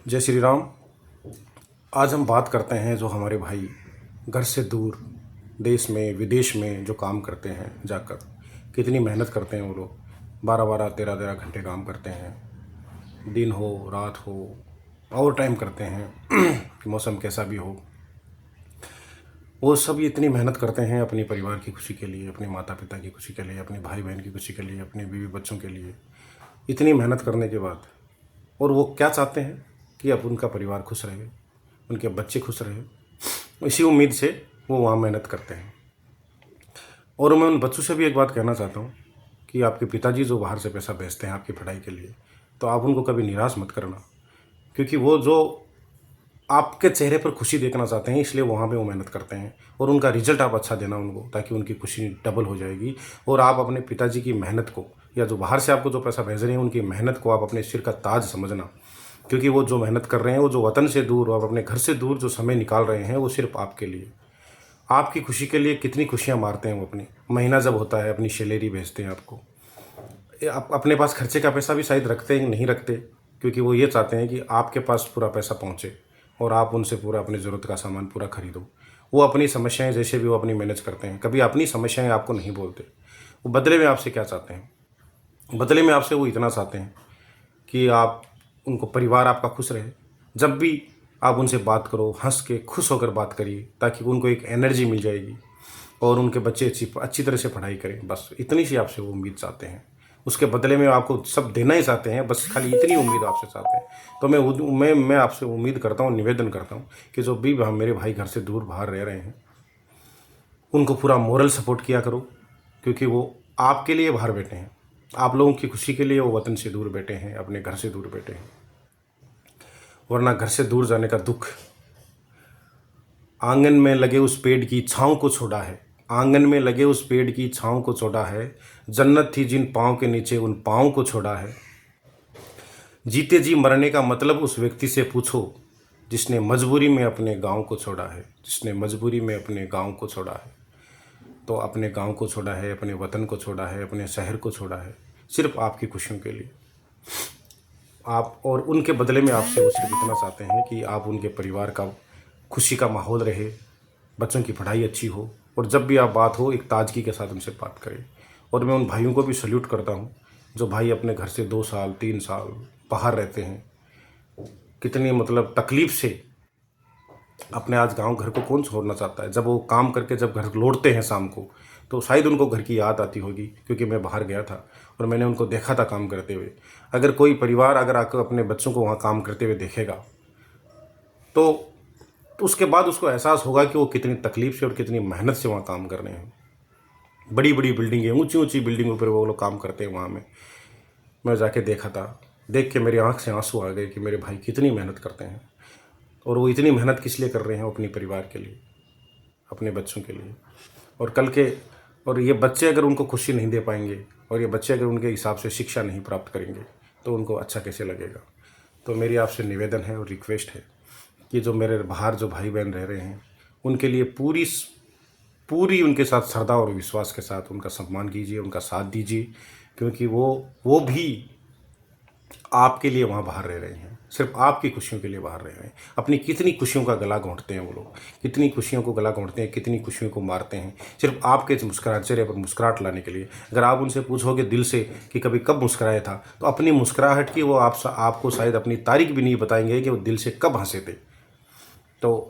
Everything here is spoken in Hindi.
जय श्री राम। आज हम बात करते हैं जो हमारे भाई घर से दूर देश में विदेश में जो काम करते हैं जाकर, कितनी मेहनत करते हैं वो लोग। 12-12 13-13 घंटे काम करते हैं, दिन हो रात हो, ओवर टाइम करते हैं कि मौसम कैसा भी हो। वो सब इतनी मेहनत करते हैं अपने परिवार की खुशी के लिए, अपने माता पिता की खुशी के लिए, अपने भाई बहन की खुशी के लिए, अपने बीवी बच्चों के लिए। इतनी मेहनत करने के बाद और वो क्या चाहते हैं कि अब उनका परिवार खुश रहे, उनके बच्चे खुश रहे। इसी उम्मीद से वो वहाँ मेहनत करते हैं। और मैं उन बच्चों से भी एक बात कहना चाहता हूँ कि आपके पिताजी जो बाहर से पैसा भेजते हैं आपकी पढ़ाई के लिए, तो आप उनको कभी निराश मत करना, क्योंकि वो जो आपके चेहरे पर खुशी देखना चाहते हैं, इसलिए वहाँ पे वो मेहनत करते हैं। और उनका रिजल्ट आप अच्छा देना उनको, ताकि उनकी खुशी डबल हो जाएगी। और आप अपने पिताजी की मेहनत को, या जो बाहर से आपको जो पैसा भेज रहे हैं उनकी मेहनत को आप अपने सिर का ताज समझना, क्योंकि वो जो मेहनत कर रहे हैं, वो जो वतन से दूर और अपने घर से दूर जो समय निकाल रहे हैं, वो सिर्फ आपके लिए, आपकी खुशी के लिए। कितनी खुशियाँ मारते हैं वो। अपनी महीना जब होता है अपनी सैलरी भेजते हैं आपको। आप अपने पास खर्चे का पैसा भी शायद रखते हैं, नहीं रखते, क्योंकि वो ये चाहते हैं कि आपके पास पूरा पैसा पहुंचे और आप उनसे पूरा अपनी ज़रूरत का सामान पूरा खरीदो। वो अपनी समस्याएं जैसे भी वो अपनी मैनेज करते हैं, कभी अपनी समस्याएं आपको नहीं बोलते। वो बदले में आपसे क्या चाहते हैं? बदले में आपसे वो इतना चाहते हैं कि आप उनको, परिवार आपका खुश रहे। जब भी आप उनसे बात करो, हंस के खुश होकर बात करिए, ताकि उनको एक एनर्जी मिल जाएगी और उनके बच्चे अच्छी तरह से पढ़ाई करें। बस इतनी सी आपसे वो उम्मीद चाहते हैं। उसके बदले में आपको सब देना ही चाहते हैं, बस खाली इतनी उम्मीद आपसे चाहते हैं। तो मैं आपसे उम्मीद करता हूँ, निवेदन करता हूँ कि जो भी मेरे भाई घर से दूर बाहर रह रहे हैं, उनको पूरा मोरल सपोर्ट किया करो, क्योंकि वो आपके लिए बाहर बैठे हैं। आप लोगों की खुशी के लिए वो वतन से दूर बैठे हैं, अपने घर से दूर बैठे हैं। वरना घर से दूर जाने का दुख आंगन में लगे उस पेड़ की छाँव को छोड़ा है। आंगन में लगे उस पेड़ की छाँव को छोड़ा है। जन्नत थी जिन पाँव के नीचे, उन पाँव को छोड़ा है। जीते जी मरने का मतलब उस व्यक्ति से पूछो, जिसने मजबूरी में अपने गांव को छोड़ा है, जिसने मजबूरी में अपने गांव को छोड़ा है। तो अपने गांव को छोड़ा है, अपने वतन को छोड़ा है, अपने शहर को छोड़ा है, सिर्फ आपकी खुशियों के लिए। आप, और उनके बदले में आपसे वो सिर्फ इतना चाहते हैं कि आप उनके परिवार का खुशी का माहौल रहे, बच्चों की पढ़ाई अच्छी हो, और जब भी आप बात हो एक ताजगी के साथ उनसे बात करें। और मैं उन भाइयों को भी सल्यूट करता हूँ जो भाई अपने घर से 2 साल 3 साल बाहर रहते हैं। कितनी मतलब तकलीफ़ से अपने, आज गांव घर को कौन छोड़ना चाहता है। जब वो काम करके जब घर लौटते हैं शाम को, तो शायद उनको घर की याद आती होगी, क्योंकि मैं बाहर गया था और मैंने उनको देखा था काम करते हुए। अगर कोई परिवार अगर आकर अपने बच्चों को वहाँ काम करते हुए देखेगा, तो उसके बाद उसको एहसास होगा कि वो कितनी तकलीफ से और कितनी मेहनत से वहाँ काम कर रहे हैं। बड़ी बड़ी बिल्डिंगें, ऊंची ऊंची बिल्डिंगों पर वो लोग काम करते हैं। वहाँ में मैं जाके देखा था, देख के मेरी आंख से आंसू आ गए कि मेरे भाई कितनी मेहनत करते हैं। और वो इतनी मेहनत किस लिए कर रहे हैं? अपने परिवार के लिए, अपने बच्चों के लिए। और कल के, और ये बच्चे अगर उनको खुशी नहीं दे पाएंगे, और ये बच्चे अगर उनके हिसाब से शिक्षा नहीं प्राप्त करेंगे, तो उनको अच्छा कैसे लगेगा? तो मेरी आपसे निवेदन है और रिक्वेस्ट है कि जो मेरे बाहर जो भाई बहन रह रहे हैं, उनके लिए पूरी उनके साथ श्रद्धा और विश्वास के साथ उनका सम्मान कीजिए, उनका साथ दीजिए, क्योंकि वो भी आपके लिए वहाँ बाहर रह रहे हैं, सिर्फ आपकी खुशियों के लिए बाहर रह रहे हैं। अपनी कितनी खुशियों का गला घोंटते हैं वो लोग, कितनी खुशियों को गला घोंटते हैं, कितनी खुशियों को मारते हैं, सिर्फ आपके मुस्कुराहट, चेहरे पर मुस्कुराहट लाने के लिए। अगर आप उनसे पूछोगे दिल से कि कभी कब मुस्कुराया था, तो अपनी मुस्कुराहट की वो आपको शायद अपनी तारीख भी नहीं बताएंगे कि वो दिल से कब हंसे थे। तो